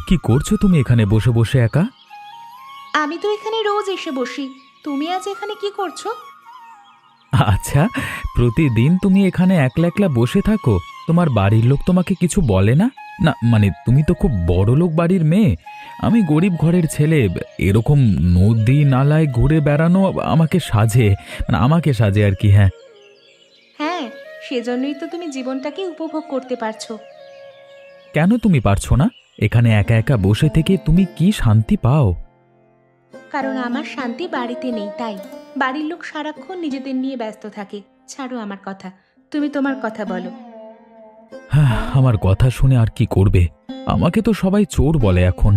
কি করছো তুমি এখানে বসে বসে একা? আমি তো এখানে রোজ এসে বসি। তুমি আজ এখানে কি করছো? আচ্ছা, প্রতিদিন তুমি এখানে একলা একলা বসে থাকো? তোমার বাড়ির লোক তোমাকে কিছু বলে না? না মানে তুমি তো খুব বড়লোক বাড়ির মেয়ে, আমি গরিব ঘরের ছেলে। এরকম নদী নালায় ঘুরে বেড়ানো আমাকে সাজে আর কি। হ্যাঁ। হ্যাঁ, সেজন্যই তো তুমি জীবনটাকে উপভোগ করতে পারছো। কেন তুমি পারছো না? এখানে একা একা বসে থেকে তুমি কি শান্তি পাও? কারণ আমার শান্তি বাড়িতে নেই, তাই। বাড়ির লোক সারাক্ষণ নিজেদের নিয়ে ব্যস্ত থাকে। ছাড়ো আমার কথা, তুমি তোমার কথা বলো। হ্যাঁ, আমার কথা শুনে আর কি করবে? আমাকে তো সবাই চোর বলে এখন।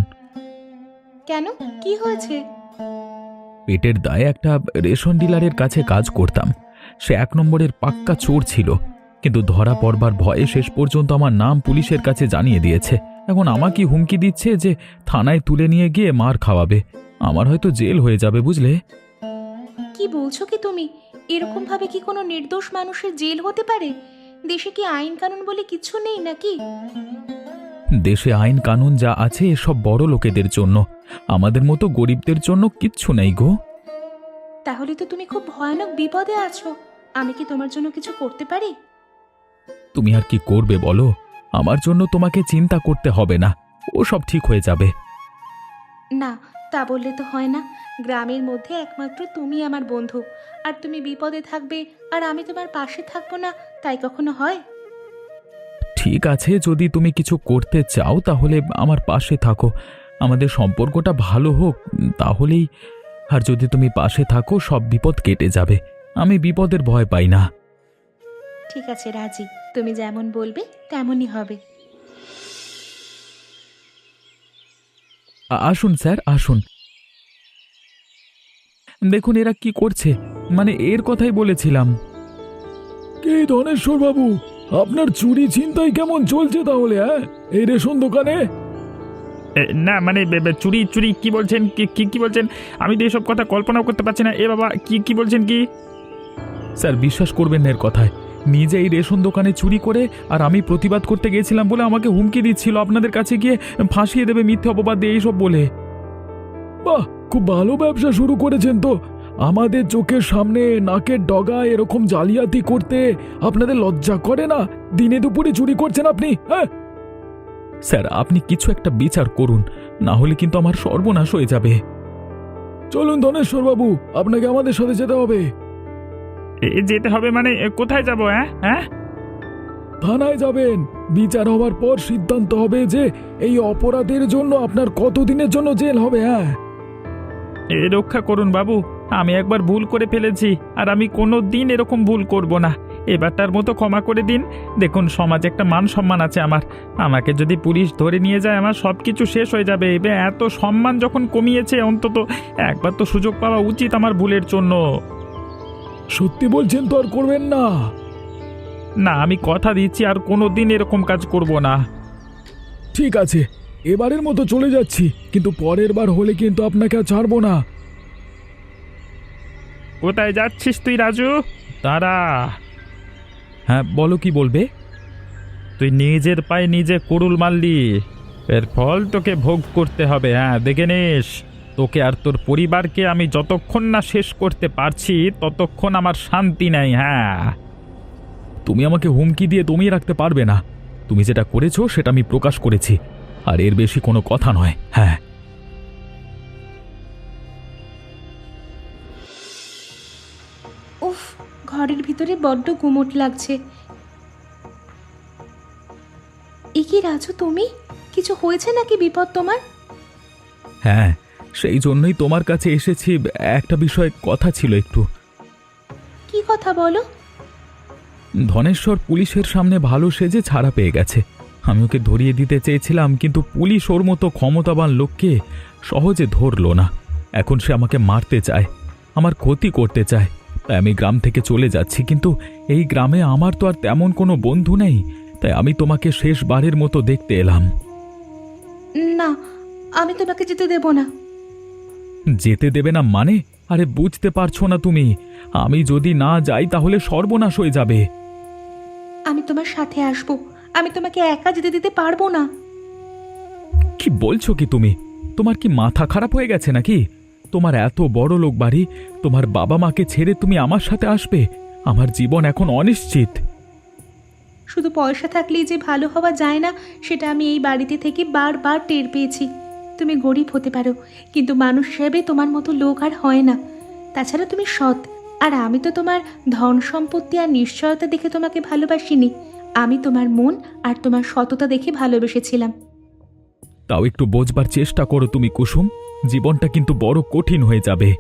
কেন, কি হয়েছে? পেটের দায়ে একটা রেশন ডিলারের কাছে কাজ করতাম। সে 1 নম্বরের পাক্কা চোর ছিল, কিন্তু ধরা পড়বার ভয়ে শেষ পর্যন্ত আমার নাম পুলিশের কাছে জানিয়ে দিয়েছে। এখন আমাকে হুমকি দিচ্ছে যে থানায় তুলে নিয়ে গিয়ে মার খাওয়াবে। আমার হয়তো জেল হয়ে যাবে, বুঝলে? কি বলছো কি তুমি? এরকম ভাবে কি কোনো নির্দোষ মানুষের জেল হতে পারে? দেশে কি আইন কানুন বলে কিছু নেই নাকি? দেশে আইন কানুন যা আছে এসব বড় লোকেদের জন্য, আমাদের মতো গরিবদের জন্য কিচ্ছু নেই গো। তাহলে তো তুমি খুব ভয়ানক বিপদে আছো। আমি কি তোমার জন্য কিছু করতে পারি? তুমি আর কি করবে বলো? আমার জন্য তোমাকে চিন্তা করতে হবে না, ও সব ঠিক হয়ে যাবে। না, তা বললে তো হয় না। গ্রামের মধ্যে একমাত্র তুমি আমার বন্ধু, আর তুমি বিপদে থাকবে আর আমি তোমার পাশে থাকবো না, তাই কখনো হয়? ঠিক আছে, যদি তুমি কিছু করতে চাও তাহলে আমার পাশে থাকো, আমাদের সম্পর্কটা ভালো হোক, তাহলেই। আর যদি তুমি পাশে থাকো সব বিপদ কেটে যাবে। আমি বিপদের ভয় পাই না। ঠিক আছে, রাজি। তুমি যেমন বলবে তেমনই হবে। আসুন স্যার, আসুন। দেখুন এরা কি করছে, মানে এর কথাই বলেছিলাম। কে ধনেশ্বর বাবু? আপনার চুরি ছিনতাই কেমন চলছে তাহলে? হ্যাঁ, এই রেশন দোকানে? না মানে চুরি চুরি কি বলছেন? কি কি কি বলছেন? আমি তো এসব কথা কল্পনাও করতে পারছি না। এ বাবা, কি কি বলছেন কি? স্যার বিশ্বাস করবেন না এর কথায়। নিজে এই রেশন দোকানে চুরি করে আর আমি প্রতিবাদ করতে গিয়েছিলাম বলে আমাকে হুমকি দিচ্ছিল আপনাদের কাছে গিয়ে ফাঁসিয়ে দেবে মিথ্যে অপবাদ দিয়ে এইসব বলে। বাহ, খুব ভালো ব্যবসা শুরু করেছেন তো। আমাদের চোখের সামনে নাকের ডগা এরকম জালিয়াতি করতে আপনাদের লজ্জা করে না? দিনে দুপুরে চুরি করছেন আপনি, হ্যাঁ? স্যার আপনি কিছু একটা বিচার করুন, না হলে কিন্তু আমার সর্বনাশ হয়ে যাবে। চলুন ধনেশ্বর বাবু, আপনাকে আমাদের সাথে যেতে হবে। যেতে হবে মানে কোথায় যাব? হ্যাঁ হ্যাঁ, থানায় যাবেন। বিচার হবার পর সিদ্ধান্ত হবে যে এই অপরাধের জন্য আপনার কতদিনের জন্য জেল হবে। হ্যাঁ, রক্ষা করুন বাবু, আমি একবার ভুল করে ফেলেছি আর আমি কোনো দিন এরকম ভুল করব না। এবারটার মতো ক্ষমা করে দিন। দেখুন সমাজে একটা মান সম্মান আছে আমার, আমাকে যদি পুলিশ ধরে নিয়ে যায় আমার সব কিছু শেষ হয়ে যাবে। এবার এত সম্মান যখন কমিয়েছে, অন্তত একবার তো সুযোগ পাওয়া উচিত আমার ভুলের জন্য। সত্যি বলছেন তো? আর করবেন না? না, আমি কথা দিচ্ছি আর কোনো দিন এরকম কাজ করব না। ঠিক আছে, এবারের মতো চলে যাচ্ছি, কিন্তু পরের বার হলে কিন্তু আপনাকে আর ছাড়বো না। কোথায় যাচ্ছিস তুই রাজু? দাঁড়া। হ্যাঁ বলো, কি বলবে? তুই নিজের পায়ে নিজে কুড়ুল মারলি, এর ফল তোকে ভোগ করতে হবে। হ্যাঁ, দেখে নিস। তোকে আর তোর পরিবারকে আমি যতক্ষণ না শেষ করতে পারছি ততক্ষণ আমার শান্তি নেই। হ্যাঁ, তুমি আমাকে হুমকি দিয়ে দমিয়ে রাখতে পারবে না। তুমি যেটা করেছো সেটা আমি প্রকাশ করেছি, আর এর বেশি কোনো কথা নয়। হ্যাঁ। উফ, ঘরের ভিতরে বড্ড গুমোট লাগছে। এ কি রাজু, তুমি? কিছু হয়েছে নাকি? বিপদ তোমার? হ্যাঁ, সেই জন্যই তোমার কাছে এসেছি। একটা বিষয়ে কথা ছিল একটু। কি কথা বলো? ধনেশ্বর পুলিশের সামনে ভালো সেজে ছাড়া পেয়ে গেছে। আমি ওকে ধরিয়ে দিতে চেয়েছিলাম, কিন্তু পুলিশ ওর মতো ক্ষমতাবান লোককে সহজে ধরলো না। এখন সে আমাকে মারতে চায়, আমার ক্ষতি করতে চায়। তাই আমি গ্রাম থেকে চলে যাচ্ছি, কিন্তু এই গ্রামে আমার তো আর তেমন কোনো বন্ধু নেই। তাই আমি তোমাকে শেষবারের মতো দেখতে এলাম। না, আমি তোমাকে যেতে দেব না। যেতে দেবে না মানে? আরে বুঝতে পারছো না তুমি? আমি যদি না যাই তাহলে সর্বনাশ হয়ে যাবে। আমি তোমার সাথে আসবো, আমি তোমাকে একা যেতে দিতে পারবো না। কি বলছো কি তুমি? তোমার কি মাথা খারাপ হয়ে গেছে নাকি? তোমার এত বড় লোক বাড়ি, তোমার বাবা মাকে ছেড়ে তুমি আমার সাথে আসবে? আমার জীবন এখন অনিশ্চিত। শুধু পয়সা থাকলেই যে ভালো হওয়া যায় না, সেটা আমি এই বাড়িতে থেকে বারবার টের পেয়েছি। তুমি গরিব হতে পারো, কিন্তু মানুষ হিসেবে তোমার মতো লোক আর হয় না। তাছাড়া তুমি সৎ, আর আমি তো তোমার ধন সম্পত্তি আর নিশ্চয়তা দেখে তোমাকে ভালোবাসিনি। আমি তোমার মন আর তোমার সততা দেখে ভালোবেসেছিলাম। তাও একটু বোঝবার চেষ্টা করো তুমি কুসুম, জীবনটা কিন্তু বড় কঠিন হয়ে যাবে।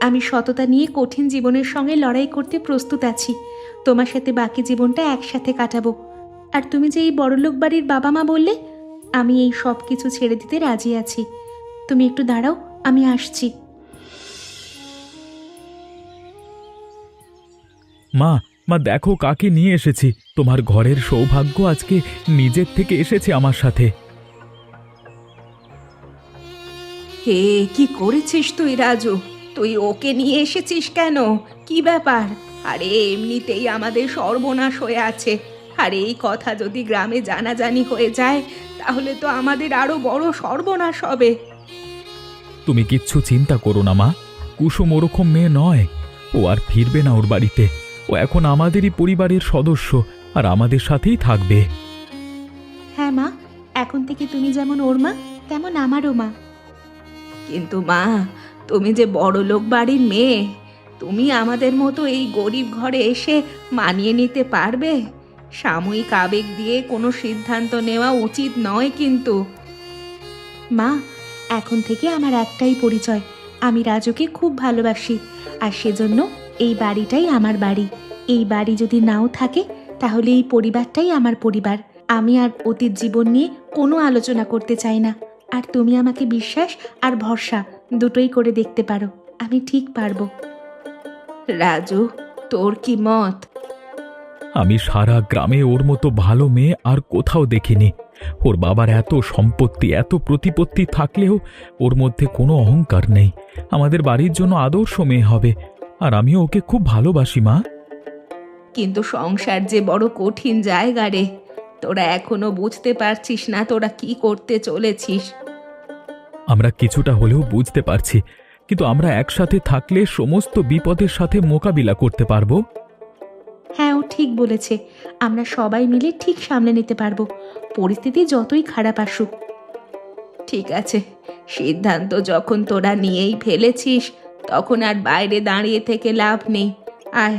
আমি সততা নিয়ে কঠিন জীবনের সঙ্গে লড়াই করতে প্রস্তুত আছি। তোমার সাথে বাকি জীবনটা একসাথে কাটাবো। আর তুমি যে এই বড়লোক বাড়ির বাবা মা বললে, আমি এই সব কিছু ছেড়ে দিতে রাজি আছি। তুমি একটু দাঁড়াও, আমি আসছি। মা, মা দেখো কাকে নিয়ে এসেছি। তোমার ঘরের সৌভাগ্য আজকে নিজের থেকে এসেছে আমার সাথে। হে, কি করেছিস তুই রাজু? তুই ওকে নিয়ে এসেছিস কেন? কি ব্যাপার? আরে এমনিতেই আমাদের সর্বনাশ হয়ে আছে, আর এই কথা যদি গ্রামে জানাজানি হয়ে যায়, তাহলে তো আমাদের আরো বড় সর্বনাশ হবে। তুমি কিচ্ছু চিন্তা করো না মা, কুসুম ওরকম মেয়ে নয়। ও আর ফিরবে না ওর বাড়িতে। ও এখন আমাদেরই পরিবারের সদস্য, আর আমাদের সাথেই থাকবে। হ্যাঁ মা, এখন থেকে তুমি যেমন ওর মা, তেমন আমারও মা। কিন্তু মা, তুমি যে বড় লোক বাড়ির মেয়ে, তুমি আমাদের মতো এই গরিব ঘরে এসে মানিয়ে নিতে পারবে? সাময়িক আবেগ দিয়ে কোনো সিদ্ধান্ত নেওয়া উচিত নয় কিন্তু। মা, এখন থেকে আমার একটাই পরিচয়, আমি রাজুকে খুব ভালোবাসি, আর সেজন্য এই বাড়িটাই আমার বাড়ি। এই বাড়ি যদি নাও থাকে, তাহলে এই পরিবারটাই আমার পরিবার। আমি আর অতীত জীবন নিয়ে কোনো আলোচনা করতে চাই না। আর তুমি আমাকে বিশ্বাস আর ভরসা দুটোই করে দেখতে পারো, আমি ঠিক পারবো। রাজু, তোর কি মত? আমি সারা গ্রামে ওর মতো ভালো মেয়ে আর কোথাও দেখিনি। ওর বাবার এত সম্পত্তি, এত প্রতিপত্তি থাকলেও ওর মধ্যে কোনো অহংকার নেই। আমাদের বাড়ির জন্য আদর্শ মেয়ে হবে, আর আমিও ওকে খুব ভালোবাসি মা। কিন্তু সংসার যে বড় কঠিন জায়গা রে, তোরা এখনো বুঝতে পারছিস না তোরা কি করতে চলেছিস। আমরা কিছুটা হলেও বুঝতে পারছি, কিন্তু আমরা একসাথে থাকলে সমস্ত বিপদের সাথে মোকাবিলা করতে পারবো। হ্যাঁ, ও ঠিক বলেছে। আমরা সবাই মিলে ঠিক সামলে নিতে পারবো, পরিস্থিতি যতই খারাপ আসুক। ঠিক আছে, সিদ্ধান্ত যখন তোরা নিয়েই ফেলেছিস, তখন আর বাইরে দাঁড়িয়ে থেকে লাভ নেই। আয়,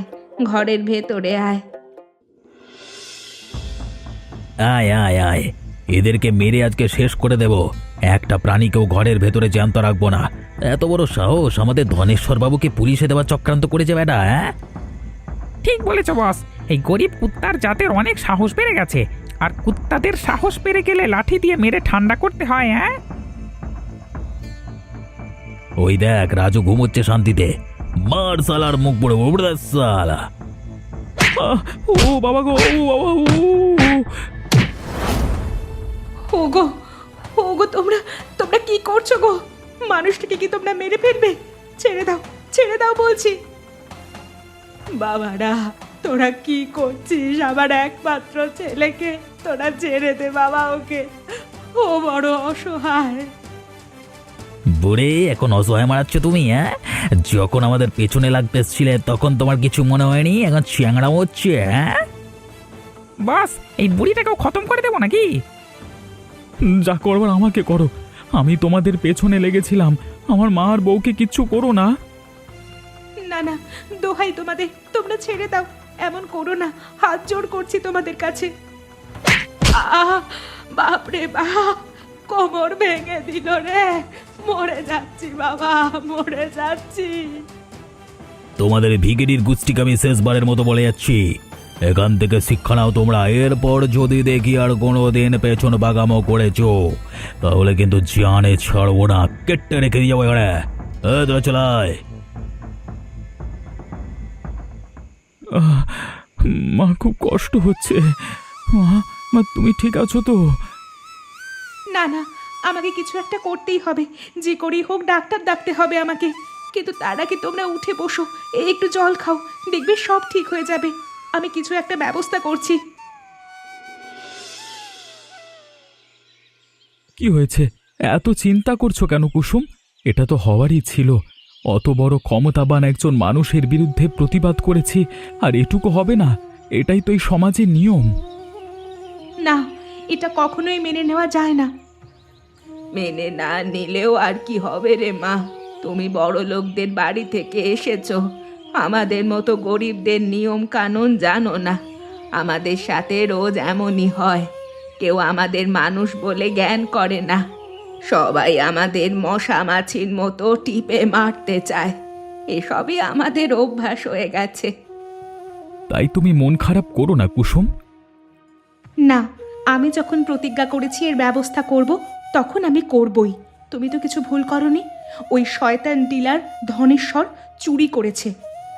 ঘরের ভেতরে আয়। আয় আয় আয়, এদেরকে মেরে আজকে শেষ করে দেব। একটা প্রাণীকেও ঘরের ভেতরে জ্যান্ত রাখবো না। এত বড় সাহস আমাদের ধনেশ্বর বাবুকে পুলিশে দেওয়ার চক্রান্ত করেছে বেটা, হ্যাঁ? ঠিক বলেছ বস, এই গরিব কুত্তার জাতের অনেক সাহস বেড়ে গেছে। আর কুত্তাদের সাহস বেড়ে গেলে লাঠি দিয়ে মেরে ঠান্ডা করতে হয়, হ্যাঁ? ওই দেখ রাজু ঘুমোচ্ছে শান্তিতে। মার সালার মুখ পড়ে উড়ে সালা। ও বাবা গো, ও বাবা, ওগো, ওগো, তোমরা তোমরা কি করছো গো? মানুষটাকে কি তোমরা মেরে ফেলবে? ছেড়ে দাও, ছেড়ে দাও বলছি। বাবারা, তোরা কি করছিস? আমার একমাত্র ছেলেকে তোরা ছেড়ে দে বাবা, ওকে। ও বড় অসহায়। বুড়ে এখন অসহায় মারাচ্ছ তুমি, হ্যাঁ? যখন আমাদের পেছনে লাগতে এসছিলে তখন তোমার কিছু মনে হয়নি, এখন চ্যাংড়া হচ্ছে, হ্যাঁ? বস, এই বুড়িটাকেও খতম করে দেবো নাকি? যা করবার আমাকে করো। আমি তোমাদের পেছনে লেগেছিলাম। আমার মা আর বউকে কিচ্ছু করো না। না না, দোহাই তোমাদের, তোমরা ছেড়ে দাও, এমন করো না, হাত জোড় করছি তোমাদের কাছে। বাপরে বাপ, কোমর ভেঙে দিল রে। মরে যাচ্ছি বাবা, মরে যাচ্ছি। তোমাদের ভিগিরির গুষ্টিকে আমি শেষবারের মতো বলে যাচ্ছি, এখান থেকে শিক্ষা নাও তোমরা। এরপর যদি দেখি আর কোনোদিন পেছন বাগামো করেছো, তাহলে কিন্তু জানে ছাড়বো না, কেটে রেখে দিয়ে যাবো এবারে। তোরা চলায়। মা, খুব কষ্ট হচ্ছে। মা, মা তুমি ঠিক আছো তো? না না, আমাকে কিছু একটা করতেই হবে, যে করেই হোক ডাক্তার ডাকতে হবে আমাকে। কিন্তু তার আগে তোমরা উঠে বসো, একটু জল খাও, দেখবে সব ঠিক হয়ে যাবে। আমি কিছু একটা ব্যবস্থা করছি। কি হয়েছে? এত চিন্তা করছো কেন কুসুম? এটা তো হওয়ারই ছিল। অত বড় ক্ষমতাবান একজন মানুষের বিরুদ্ধে প্রতিবাদ করেছি, আর এটুকু হবে না? এটাই তো এই সমাজের নিয়ম। না, এটা কখনোই মেনে নেওয়া যায় না। মেনে না নিলেও আর কি হবে রে মা? তুমি বড় লোকদের বাড়ি থেকে এসেছো, আমাদের মতো গরিবদের নিয়ম কানুন জানো না। আমাদের সাথে রোজ এমনই হয়। কেউ আমাদের মানুষ বলে জ্ঞান করে না। সবাই আমাদের মশা মাছির মতো টিপে মারতে চায়। এসবই আমাদের অভ্যাস হয়ে গেছে। তাই তুমি মন খারাপ করো না কুসুম। না, আমি যখন প্রতিজ্ঞা করেছি এর ব্যবস্থা করব, তখন আমি করবই। তুমি তো কিছু ভুল করনি। ওই শয়তান ডিলার ধনেশ্বর চুরি করেছে,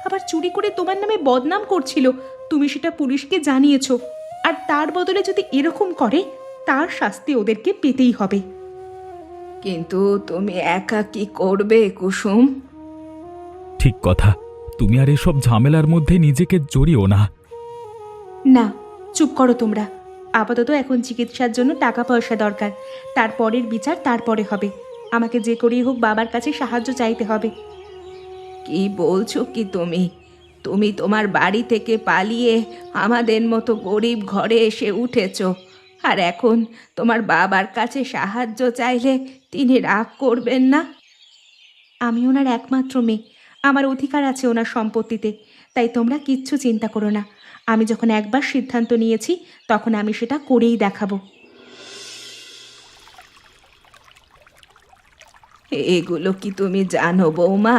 আবার চুরি করে তোমার নামে বদনাম করছিল। তুমি সেটা পুলিশকে জানিয়েছো, আর তার বদলে যদি এরকম করে, তার শাস্তি ওদেরকে পেতেই হবে। কিন্তু তুমি একা কি করবে কুসুম? ঠিক কথা, তুমি আর এসব ঝামেলার মধ্যে নিজেকে জড়িও না। না, চুপ করো তোমরা। আপাতত এখন চিকিৎসার জন্য টাকা পয়সা দরকার, তারপরের বিচার তারপরে হবে। আমাকে যে করেই হোক বাবার কাছে সাহায্য চাইতে হবে। কি বলছো কি তুমি? তুমি তোমার বাড়ি থেকে পালিয়ে আমাদের মতো গরিব ঘরে এসে উঠেছো, আর এখন তোমার বাবার কাছে সাহায্য চাইলে তিনি রাগ করবেন না? আমি ওনার একমাত্র মেয়ে, আমার অধিকার আছে ওনার সম্পত্তিতে। তাই তোমরা কিচ্ছু চিন্তা করো না। আমি যখন একবার সিদ্ধান্ত নিয়েছি, তখন আমি সেটা করেই দেখাবো। এগুলো কি তুমি জানো বৌমা?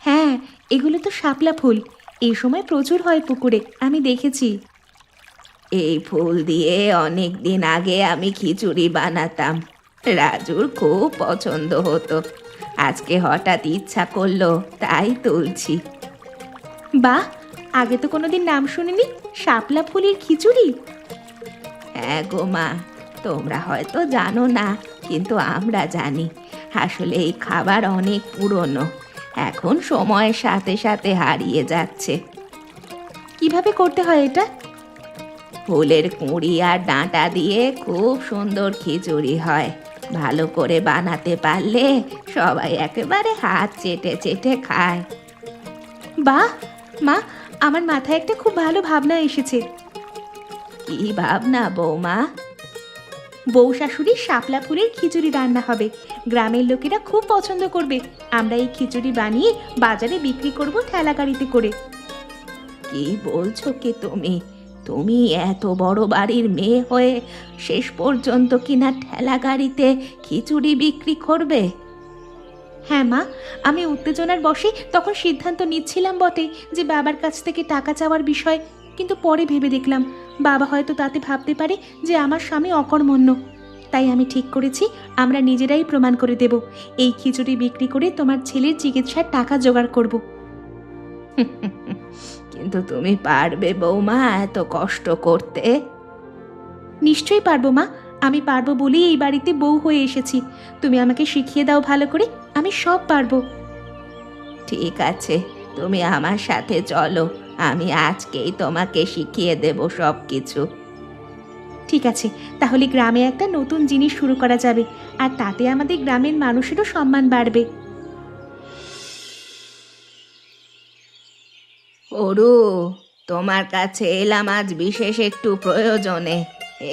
হ্যাঁ, এগুলো তো শাপলা ফুল। এই সময় প্রচুর হয় পুকুরে, আমি দেখেছি। এই ফুল দিয়ে অনেক দিন আগে আমি খিচুড়ি বানাতাম। রাজুর খুব পছন্দ হতো। আজকে হঠাৎ ইচ্ছা করলো, তাই তুলছি। বাহ, আগে তো কোনোদিন নাম শুনিনি, শাপলা ফুলের খিচুড়ি। হ্যাঁ গো মা, তোমরা হয়তো জানো না, কিন্তু আমরা জানি। আসলে এই খাবার অনেক পুরনো, এখন সময়ের সাথে সাথে হারিয়ে যাচ্ছে। কিভাবে করতে হয় এটা? ফুলের কুঁড়ি আর ডাঁটা দিয়ে খুব সুন্দর খিচুড়ি হয়। ভালো করে বানাতে পারলে সবাই একেবারে হাত চেটে চেটে খায়। বাহ মা, আমার মাথায় একটা খুব ভালো ভাবনা এসেছে। কি ভাবনা বৌমা? বউ শাশুড়ির শাপলা ফুলের খিচুড়ি রান্না হবে, গ্রামের লোকেরা খুব পছন্দ করবে। আমরা এই খিচুড়ি বানিয়ে বাজারে বিক্রি করব ঠেলা গাড়িতে করে। কি বলছো কি তুমি? তুমি এত বড় বাড়ির মেয়ে হয়ে শেষ পর্যন্ত কিনা ঠেলা গাড়িতে খিচুড়ি বিক্রি করবে? হ্যাঁ মা, আমি উত্তেজনার বশে তখন সিদ্ধান্ত নিচ্ছিলাম বটে যে বাবার কাছ থেকে টাকা চাওয়ার বিষয়, কিন্তু পরে ভেবে দেখলাম বাবা হয়তো তাতে ভাবতে পারে যে আমার স্বামী অকর্মণ্য। তাই আমি ঠিক করেছি আমরা নিজেরাই প্রমাণ করে দেব। এই খিচুড়ি বিক্রি করে তোমার ছেলের চিকিৎসার টাকা জোগাড় করব। কিন্তু তুমি পারবে বৌমা এত কষ্ট করতে? নিশ্চয়ই পারবো মা, আমি পারবো বলেই এই বাড়িতে বউ হয়ে এসেছি। তুমি আমাকে শিখিয়ে দাও ভালো করে, আমি সব পারবো। ঠিক আছে, তুমি আমার সাথে চলো, আমি আজকেই তোমাকে শিখিয়ে দেব সব কিছু। ঠিক আছে, তাহলে গ্রামে একটা নতুন জিনিস শুরু করা যাবে, আর তাতে আমাদের গ্রামের মানুষেরও সম্মান বাড়বে। ওরু, তোমার কাছে এলাম আজ বিশেষ একটু প্রয়োজনে।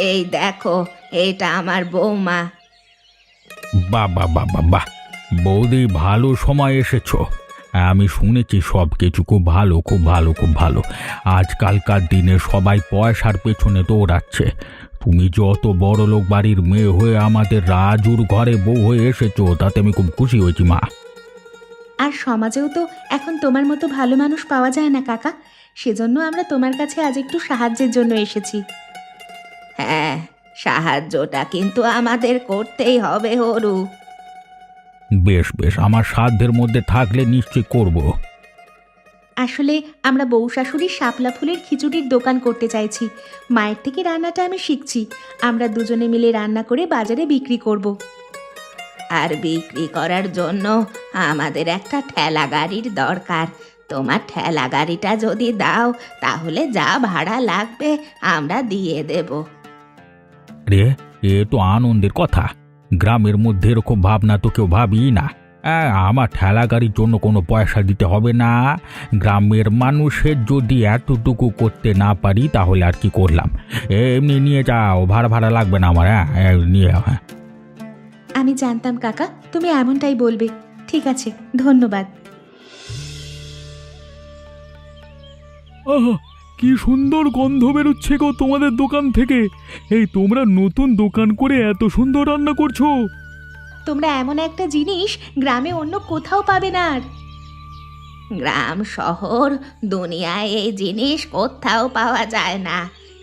এই দেখো, এটা আমার বৌমা। বাহ বাহ বাহ বাহ বাহ, বৌদি ভালো সময় এসেছো। আমি শুনেছি সব কিছু খুব ভালো, খুব ভালো, খুব ভালো। আজকালকার দিনে সবাই পয়সার পেছনে দৌড়াচ্ছে। তুমি যত বড় লোক বাড়ির মেয়ে হয়ে আমাদের রাজুর ঘরে বউ হয়ে এসেছো, তাতে আমি খুব খুশি হয়েছি মা। আর সমাজেও তো এখন তোমার মতো ভালো মানুষ পাওয়া যায় না কাকা, সেজন্য আমরা তোমার কাছে আজ একটু সাহায্যের জন্য এসেছি। হ্যাঁ, সাহায্যটা কিন্তু আমাদের করতেই হবে হরু। বেশ বেশ, আমার সাধ্যের মধ্যে থাকলে নিশ্চয় করব। আসলে আমরা বউ শাশুড়ির শাপলা ফুলের খিচুড়ির দোকান করতে চাইছি। মায়ের থেকে রান্নাটা আমি শিখছি, আমরা দুজনে মিলে রান্না করে বাজারে বিক্রি করব। আর বিক্রি করার জন্য আমাদের একটা ঠেলা গাড়ির দরকার। তোমার ঠেলা গাড়িটা যদি দাও, তাহলে যা ভাড়া লাগবে আমরা দিয়ে দেব। রে, এ তো আনন্দের কথা। গ্রামের মধ্যে এরকম ভাবনা তো কেউ ভাবি না। আমার ঠেলা গাড়ির জন্য কোনো পয়সা দিতে হবে না। গ্রামের মানুষের যদি এতটুকু করতে না পারি তাহলে আর কি করলাম। এমনি নিয়ে যাও, ভাড়া ভাড়া লাগবে না আমার। হ্যাঁ নিয়ে যাও। হ্যাঁ আমি জানতাম কাকা তুমি এমনটাই বলবে। ঠিক আছে, ধন্যবাদ। আহা, কি সুন্দর গন্ধ বেরোচ্ছে গো তোমাদের দোকান থেকে। এই তোমরা নতুন দোকান করে এত সুন্দর রান্না করছো। তোমরা এমন একটা জিনিস গ্রামে অন্য কোথাও পাবে না আর। গ্রাম শহর দুনিয়ায় এই জিনিস কোথাও পাওয়া যায় না,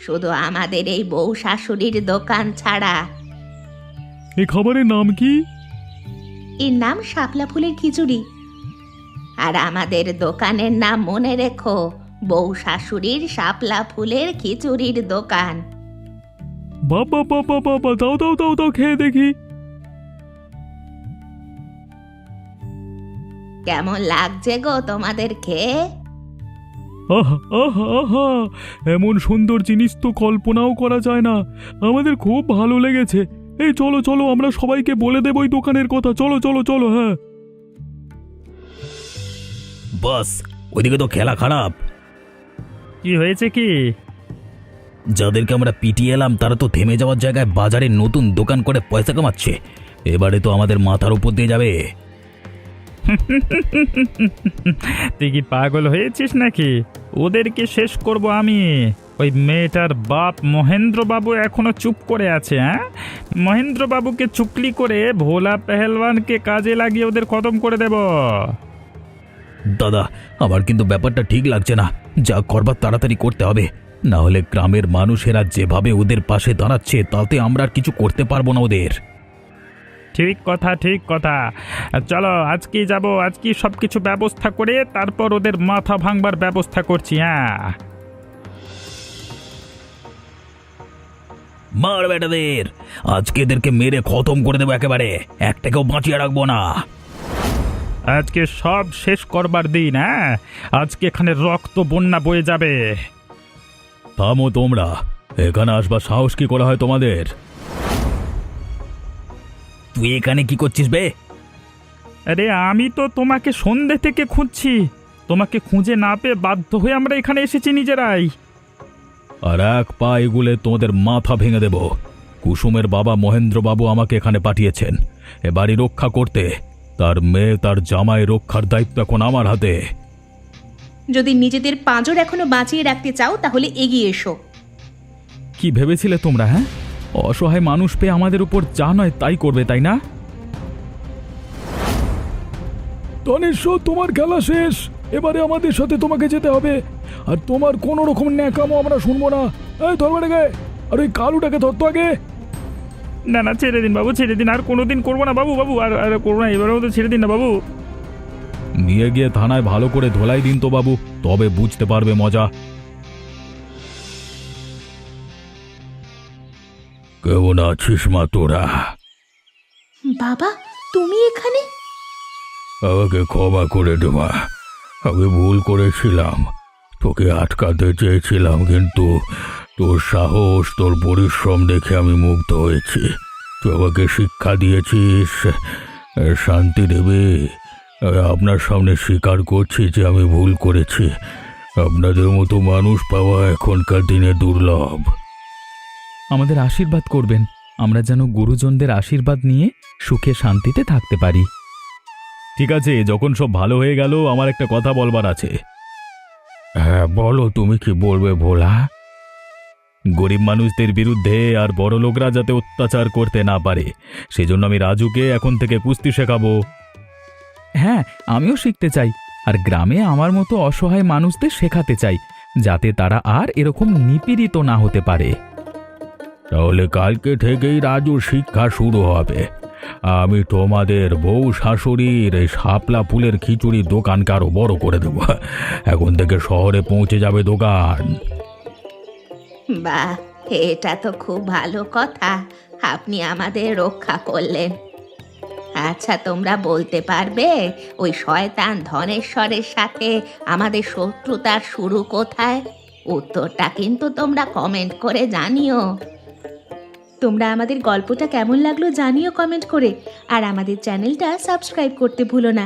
শুধু আমাদের এই বউ শাশুড়ির দোকান ছাড়া। এই খাবারের নাম কি? এর নাম শাপলা ফুলের খিচুড়ি। আর আমাদের দোকানের নাম মনে রেখো, বউ শাশুড়ির শাপলা ফুলের খিচুড়ির দোকান। বাবা বাবা বাবা, দাও দাও দাও দাও, খেয়ে দেখি। কেমন লাগছে গো তোমাদের খেয়ে? আহা আহা আহা, এমন সুন্দর জিনিস তো কল্পনাও করা যায় না। আমাদের খুব ভালো লেগেছে। এই চলো চলো, আমরা সবাইকে বলে দেবো এই দোকানের কথা। চলো চলো চলো। হ্যাঁ বাস, ওইদিকে তো খেলা খারাপ। কি হয়েছে কি? যাদেরকে আমরা পিটিয়ে এলাম তারা তো থেমে যাওয়ার জায়গায় বাজারে নতুন দোকান করে পয়সা কামাচ্ছে। এবারে তো আমাদের মাথার উপর দিয়ে যাবে। তুই কি পাগল হয়েছিস নাকি? ওদেরকে শেষ করব আমি। ওই মেয়েটার বাপ মহেন্দ্রবাবু এখনো চুপ করে আছে। হ্যাঁ, মহেন্দ্রবাবুকে চুকলি করে ভোলা পেহেলওয়ানকে কাজে লাগিয়ে ওদের খতম করে দেব। দাদা, আমার কিন্তু ব্যাপারটা ঠিক লাগছে না। যা করবার তাড়াতাড়ি করতে হবে, না হলে গ্রামের মানুষেরা যেভাবে ওদের পাশে দাঁড়াচ্ছে তাতে আমরা আর কিছু করতে পারবো না ওদের। ঠিক কথা, ঠিক কথা। চলো আজকেই যাব, আজকেই সব কিছু ব্যবস্থা করে তারপর ওদের মাথা ভাঙবার ব্যবস্থা করছি। হ্যাঁ, মার বেটাদের, আজকে এদেরকে মেরে খতম করে দেবো একেবারে, একটাকেও বাঁচিয়ে রাখবো না। আজকে সব শেষ করবার দিন। হ্যাঁ, আজকে এখানে রক্ত বন্যা বয়ে যাবে। থামো তোমরা, এখানে আসবার সাহস কি করে হয় তোমাদের? তুই এখানে কি করছিস বে? আরে আমি তো তোমাকে সন্ধ্যে থেকে খুঁজছি, তোমাকে খুঁজে না পেয়ে বাধ্য হয়ে আমরা এখানে এসেছি নিজেরাই। আর এক পা এগুলে তোমাদের মাথা ভেঙে দেব। কুসুমের বাবা মহেন্দ্রবাবু আমাকে এখানে পাঠিয়েছেন এ বাড়ি রক্ষা করতে। তার মেয়ে তার জামাই রক্ষার দায়িত্ব এখন আমার হাতে। যদি নিজেদের পাঁজর এখনো বাঁচিয়ে রাখতে চাও তাহলে এগিয়ে এসো। কি ভেবেছিলে তোমরা? হ্যাঁ, অসহায় মানুষ পেয়ে আমাদের উপর যা নয় তাই করবে, তাই না? তনেশ্বর, তোমার খেলা শেষ। এবারে আমাদের সাথে তোমাকে যেতে হবে। আর তোমার কোনো রকম ন্যাকামো আমরা শুনবো না। এই ধরবে গায়ে, আর ওই কালুটাকে ধরতো আগে। না না, ছেড়ে দিন বাবু, ছেড়ে দিন। আর কোনোদিন করবো না বাবু, বাবু আর আর করবো না। এবারেও তো ছেড়ে দিন না বাবু। নিয়ে গিয়ে থানায় ভালো করে ধোলাই দিন তো বাবু, তবে বুঝতে পারবে মজা। কেমন আছিস মা তোরা? বাবা, তুমি এখানে? আমাকে ক্ষমা করে দে মা, আমি ভুল করেছিলাম। তোকে আটকাতে চেয়েছিলাম, কিন্তু তোর সাহস, তোর পরিশ্রম দেখে আমি মুগ্ধ হয়েছি। তুই আমাকে শিক্ষা দিয়েছিস। শান্তি দেবে, আপনার সামনে স্বীকার করছি যে আমি ভুল করেছি। আপনাদের মতো মানুষ পাওয়া এখনকার দিনে দুর্লভ। আমাদের আশীর্বাদ করবেন, আমরা যেন গুরুজনদের আশীর্বাদ নিয়ে সুখে শান্তিতে থাকতে পারি। ঠিক আছে, যখন সব ভালো হয়ে গেল আমার একটা কথা বলবার আছে। হ্যাঁ বলো, তুমি কি বলবে ভোলা? গরিব মানুষদের বিরুদ্ধে আর বড় লোকরা যাতে অত্যাচার করতে না পারে, সেজন্য আমি রাজুকে এখন থেকে কুস্তি শেখাবো। হ্যাঁ, আমিও শিখতে চাই, আর গ্রামে আমার মতো অসহায় মানুষদের শেখাতে চাই, যাতে তারা আর এরকম নিপীড়িত না হতে পারে। তাহলে কালকে থেকেই রাজুর শিক্ষা শুরু হবে। আমি তোমাদের বউ শাশুড়ির এই শাপলা ফুলের খিচুড়ির দোকানকে আরো বড় করে দেবো। এখন থেকে শহরে পৌঁছে যাবে দোকান। বাহ, এটা তো খুব ভালো কথা। আপনি আমাদের রক্ষা করলেন। আচ্ছা, তোমরা বলতে পারবে ওই শয়তান ধনেশ্বরের সাথে আমাদের শত্রুতার শুরু কোথায়? উত্তরটা কিন্তু তোমরা কমেন্ট করে জানিও। তোমরা আমাদের গল্পটা কেমন লাগলো জানিও কমেন্ট করে, আর আমাদের চ্যানেলটা সাবস্ক্রাইব করতে ভুলো না।